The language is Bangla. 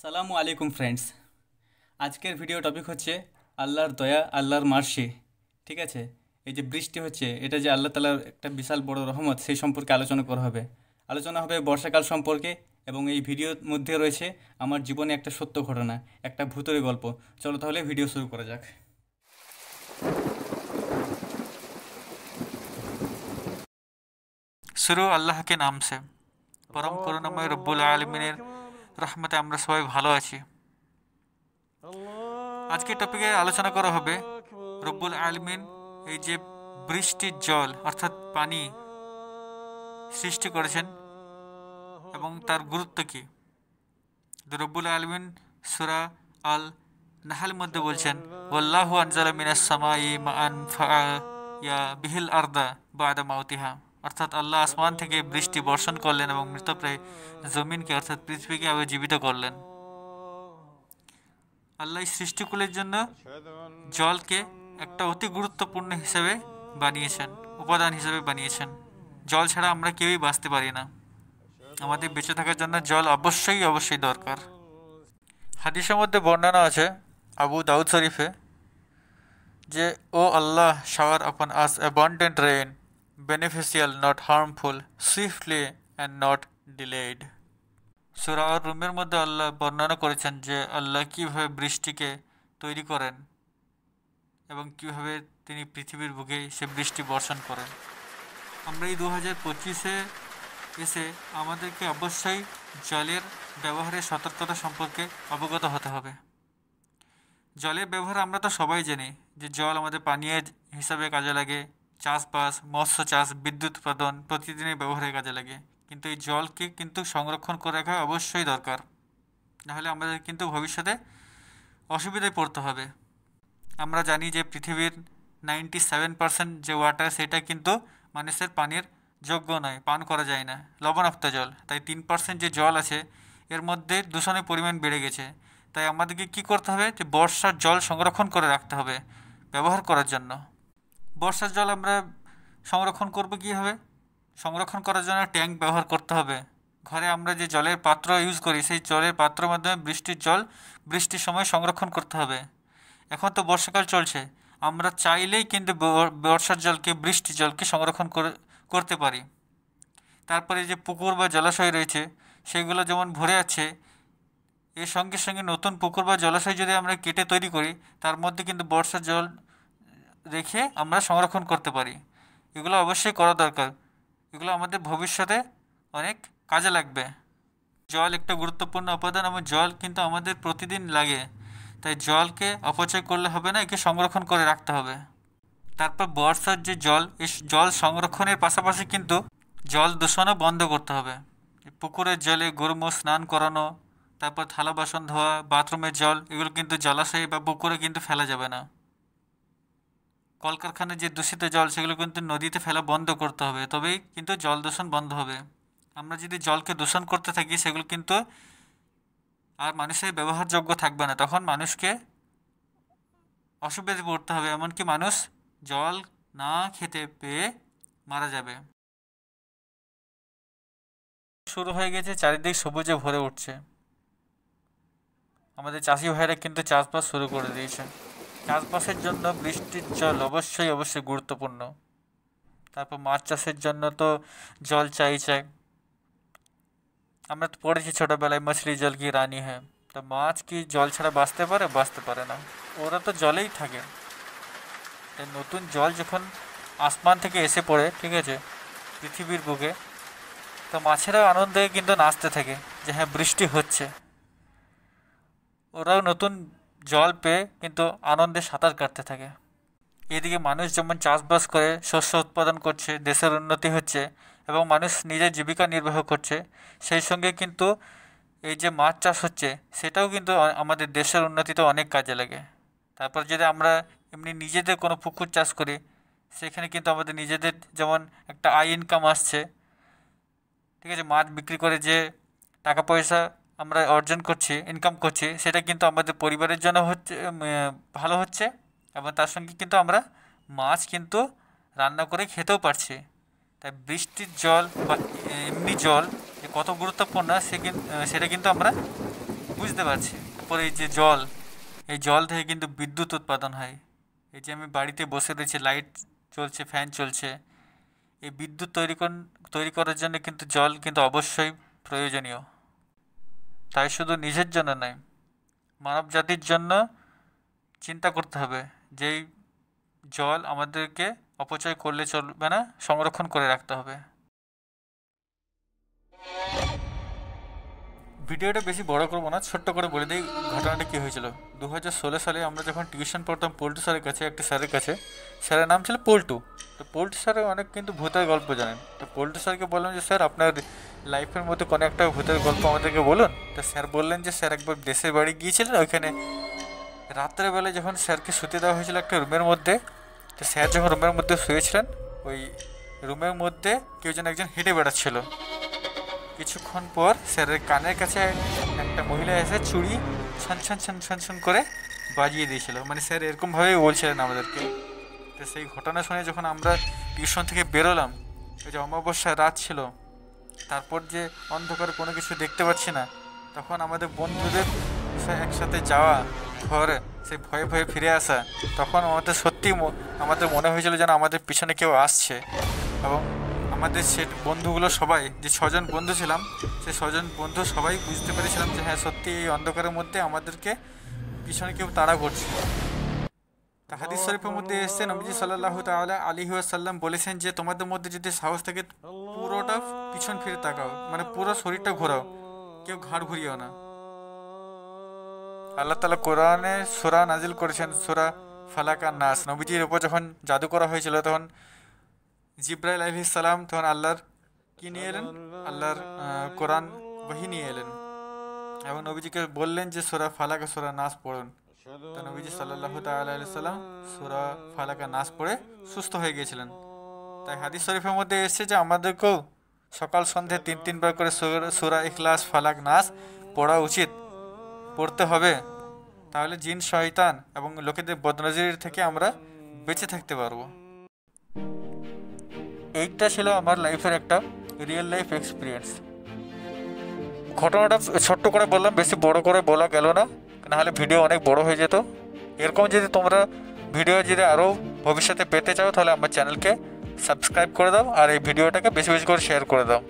আসসালামু আলাইকুম ফ্রেন্ডস। আজকের ভিডিও টপিক হচ্ছে আল্লাহর দয়া, আল্লাহর মার্সি। ঠিক আছে, এই যে বৃষ্টি হচ্ছে, এটা যে আল্লাহ তাআলার একটা বিশাল বড় রহমত, সেই সম্পর্কে আলোচনা করা হবে। আলোচনা হবে বর্ষাকাল সম্পর্কে, এবং এই ভিডিওর মধ্যে রয়েছে আমার জীবনে একটা সত্য ঘটনা, একটা ভূতের গল্প। চলো তাহলে ভিডিও শুরু করা যাক। শুরু আল্লাহ के नाम से। পরম করুণাময় রব্বুল আলমিনের রহমতে আমরা সবাই ভালো আছি। আজকের টপিকে আলোচনা করা হবে রব্বুল আলমিন এই যে বৃষ্টির জল অর্থাৎ পানি সৃষ্টি করেছেন এবং তার গুরুত্ব কী। রব্বুল আলমিন সূরা আল নাহল মধ্যে বলছেন, ওয়াল্লাহু আনজালা মিনাস সামাই মাআন ফাআয়া বিহিল আরদা বা'দা মাউতিহা, অর্থাৎ আল্লাহ আসমান থেকে বৃষ্টি বর্ষণ করলেন এবং মৃতপ্রায় জমিনকে অর্থাৎ পৃথিবীকে আবার জীবিত করলেন। আল্লাহ সৃষ্টিকুলের জন্য জলকে একটা অতি গুরুত্বপূর্ণ হিসেবে বানিয়েছেন, উপাদান হিসেবে বানিয়েছেন। জল ছাড়া আমরা কেউই বাঁচতে পারি না। আমাদের বেঁচে থাকার জন্য জল অবশ্যই দরকার। হাদিসের মধ্যে বর্ণনা আছে আবু দাউদ শরীফে যে, ও Allah shower upon us abundant rain, beneficial not harmful, swiftly and not delayed. সূরা আর রুমের মধ্যে আল্লাহ বর্ণনা করেছেন যে আল্লাহ কীভাবে বৃষ্টিকে তৈরি করেন এবং কীভাবে তিনি পৃথিবীর বুকে সে বৃষ্টি বর্ষণ করেন। আমরা এই 2025-এ এসে আমাদেরকে অবশ্যই জলের ব্যবহারের সতর্কতা সম্পর্কে অবগত হতে হবে। জলের ব্যবহার আমরা তো সবাই জানি যে জল আমাদের পানীয় হিসাবে কাজে লাগে, চাষবাস, মৎস্য চাষ, বিদ্যুৎ উৎপাদন প্রতিদিনের ব্যবহারে কাজে লাগে। কিন্তু এই জলকে কিন্তু সংরক্ষণ করে রাখা অবশ্যই দরকার, নাহলে আমাদের কিন্তু ভবিষ্যতে অসুবিধায় পড়তে হবে। আমরা জানি যে পৃথিবীর 97% যে ওয়াটার, সেটা কিন্তু মানুষের পানির যোগ্য নয়, পান করা যায় না, লবণাক্ত জল। তাই 3% যে জল আছে এর মধ্যে দূষণের পরিমাণ বেড়ে গেছে। তাই আমাদেরকে কি করতে হবে, যে বর্ষার জল সংরক্ষণ করে রাখতে হবে ব্যবহার করার জন্য। বর্ষার জল আমরা সংরক্ষণ করব কীভাবে? সংরক্ষণ করার জন্য ট্যাঙ্ক ব্যবহার করতে হবে। ঘরে আমরা যে জলের পাত্র ইউজ করি, সেই জলের পাত্রের মাধ্যমে বৃষ্টির জল বৃষ্টির সময় সংরক্ষণ করতে হবে। এখন তো বর্ষাকাল চলছে, আমরা চাইলেই কিন্তু বর্ষার জলকে, বৃষ্টির জলকে সংরক্ষণ করতে পারি। তারপরে যে পুকুর বা জলাশয় রয়েছে সেগুলো যেমন ভরে আছে, এর সঙ্গে সঙ্গে নতুন পুকুর বা জলাশয় যদি আমরা কেটে তৈরি করি, তার মধ্যে কিন্তু বর্ষার জল রেখে আমরা সংরক্ষণ করতে পারি। এগুলো অবশ্যই করা দরকার, এগুলো আমাদের ভবিষ্যতে অনেক কাজে লাগবে। জল একটা গুরুত্বপূর্ণ উপাদান এবং জল কিন্তু আমাদের প্রতিদিন লাগে। তাই জলকে অপচয় করলে হবে না, একে সংরক্ষণ করে রাখতে হবে। তারপর বর্ষার যে জল, এই জল সংরক্ষণের পাশাপাশি কিন্তু জল দূষণও বন্ধ করতে হবে। পুকুরের জলে গরু মোষ স্নান করানো, তারপর থালা বাসন ধোয়া, বাথরুমের জল, এগুলো কিন্তু জলাশয়ে বা পুকুরে কিন্তু ফেলা যাবে না। কলকারখানার যে দূষিত জল, সেগুলো কিন্তু নদীতে ফেলা বন্ধ করতে হবে, তবেই কিন্তু জল দূষণ বন্ধ হবে। আমরা যদি জলকে দূষণ করতে থাকি, সেগুলো কিন্তু আর মানুষের ব্যবহারযোগ্য থাকবে না। তখন মানুষকে অসুবিধায় পড়তে হবে, এমনকি মানুষ জল না খেতে পেয়ে মারা যাবে। শুরু হয়ে গেছে, চারিদিক সবুজে ভরে উঠছে। আমাদের চাষি ভাইরা কিন্তু চাষবাস শুরু করে দিয়েছে। চাষবাসের জন্য বৃষ্টির জল অবশ্যই গুরুত্বপূর্ণ। তারপর মাছ চাষের জন্য তো জল চাই। আমরা তো পড়েছি ছোটোবেলায়, মাছলি জল কি রানী হ্যাঁ। তো মাছ কি জল ছাড়া বাঁচতে পারে? বাঁচতে পারে না, ওরা তো জলেই থাকে। তাই নতুন জল যখন আসমান থেকে এসে পড়ে, ঠিক আছে, পৃথিবীর বুকে, তো মাছেরাও আনন্দে কিন্তু নাচতে থাকে যে হ্যাঁ বৃষ্টি হচ্ছে। ওরাও নতুন জল পেয়ে কিন্তু আনন্দে সাঁতার কাটতে থাকে। এদিকে মানুষ যেমন চাষবাস করে শস্য উৎপাদন করছে, দেশের উন্নতি হচ্ছে এবং মানুষ নিজের জীবিকা নির্বাহ করছে, সেই সঙ্গে কিন্তু এই যে মাছ চাষ হচ্ছে, সেটাও কিন্তু আমাদের দেশের উন্নতিতে অনেক কাজে লাগে। তারপর যদি আমরা এমনি নিজেদের কোনো পুকুর চাষ করি, সেখানে কিন্তু আমাদের নিজেদের যেমন একটা আয় ইনকাম আসছে, ঠিক আছে, মাছ বিক্রি করে যে টাকা পয়সা আমরা অর্জন করছি, ইনকাম করছি, সেটা কিন্তু আমাদের পরিবারের জন্য হচ্ছে ভালো হচ্ছে, এবং তার সঙ্গে কিন্তু আমরা মাছ কিন্তু রান্না করে খেতেও পারছি। তাই বৃষ্টির জল বা এমনি জল কত গুরুত্বপূর্ণ সেটা কিন্তু আমরা বুঝতে পারছি। তারপরে এই যে জল, এই জল থেকে কিন্তু বিদ্যুৎ উৎপাদন হয়। এই যে আমি বাড়িতে বসে রয়েছি, লাইট চলছে, ফ্যান চলছে, এই বিদ্যুৎ তৈরি করার জন্য কিন্তু জল কিন্তু অবশ্যই প্রয়োজনীয়। তাই শুধু নিজের জন্য নয়, মানব জাতির জন্য চিন্তা করতে হবে যে এই জল আমাদেরকে অপচয় করলে চলবে না, সংরক্ষণ করে রাখতে হবে। ভিডিওটা বেশি বড় করবো না, ছোট্ট করে বলে দিই ঘটনাটা কী হয়েছিল। 2016 সালে আমরা যখন টিউশন পড়তাম পল্টু স্যারের কাছে, একটা স্যারের কাছে, স্যারের নাম ছিল পল্টু। তো পল্টু স্যারের অনেক কিন্তু ভূতের গল্প জানেন। তো পল্টু স্যারকে বললাম যে স্যার আপনার লাইফের মধ্যে কোনো একটা ভূতের গল্প আমাদেরকে বলুন। তো স্যার বললেন যে স্যার একবার দেশের বাড়ি গিয়েছিলেন, ওইখানে রাত্রেবেলায় যখন স্যারকে শুতে দেওয়া হয়েছিল একটা রুমের মধ্যে, তো স্যার যখন রুমের মধ্যে শুয়েছিলেন, ওই রুমের মধ্যে কেউ যেন একজন হেঁটে বেড়াচ্ছিল। কিছুক্ষণ পর স্যারের কানের কাছে একটা মহিলা এসে চুড়ি ছন ছন ছন ছন ছন করে বাজিয়ে দিয়েছিল। মানে স্যার এরকমভাবেই বলছিলেন আমাদেরকে। তো সেই ঘটনা শুনে যখন আমরা টিউশন থেকে বেরোলাম, ওই যে অমাবস্যার রাত ছিল, তারপর যে অন্ধকারে কোনো কিছু দেখতে পাচ্ছি না, তখন আমাদের বন্ধুদের একসাথে যাওয়া ঘরে, সেই ভয়ে ভয়ে ফিরে আসা, তখন আমাদের সত্যি আমাদের মনে হয়েছিল যেন আমাদের পিছনে কেউ আসছে। এবং আমাদের সে বন্ধুগুলো সবাই, যে 6 জন বন্ধু ছিলাম, সেই 6 জন বন্ধু সবাই বুঝতে পেরেছিলাম যে হ্যাঁ সত্যি এই অন্ধকারের মধ্যে আমাদেরকে পিছনে কেউ তাড়া করছে। তা হাদিস শরীফের মধ্যে এসেছে, নবীজি সাল্লাল্লাহু তাআলা আলাইহি ওয়াসাল্লাম বলেছেন যে তোমাদের মধ্যে যদি সাহস থাকে পুরোটা পিছন ফিরে তাকাও, মানে পুরো শরীরটা ঘোরাও, কেউ ঘাড় ঘুরিও না। আল্লাহ তাআলা কোরআনে সূরা নাজিল করেছেন, সূরা ফালাক আর নাস। নবীজির উপর যখন জাদু করা হয়েছিল, তখন জিব্রাইল আলাইহিস সালাম তখন আল্লাহর কি নিয়ে এলেন, আল্লাহর কোরআন ওহী নিয়ে এলেন এবং নবীজিকে বললেন যে সূরা ফালাক আর সূরা নাস পড়ুন। তো নবীজি সাল্লাল্লাহু তাআলা আলাইহি সাল্লাম সূরা ফালাক আর নাস পড়ে সুস্থ হয়ে গিয়েছিলেন। তাই হাদিস শরীফের মধ্যে এসেছে যে আমাদেরকেও সকাল সন্ধ্যে 3 বার করে সূরা ইখলাস, ফালাক, নাস পড়া উচিত, পড়তে হবে। তাহলে জিন, শয়তান এবং লোকেদের বদনজরির থেকে আমরা বেঁচে থাকতে পারবো। এইটা ছিল আমার লাইফের একটা রিয়েল লাইফ এক্সপিরিয়েন্স। ঘটনাটা ছোট্ট করে বললাম, বেশি বড় করে বলা গেল না, নাহলে ভিডিও অনেক বড় হয়ে যেত। এরকম যদি তোমরা ভিডিও যদি আরও ভবিষ্যতে পেতে চাও, তাহলে আমার চ্যানেলকে সাবস্ক্রাইব করে দাও আর এই ভিডিওটাকে বেশি বেশি করে শেয়ার করে দাও।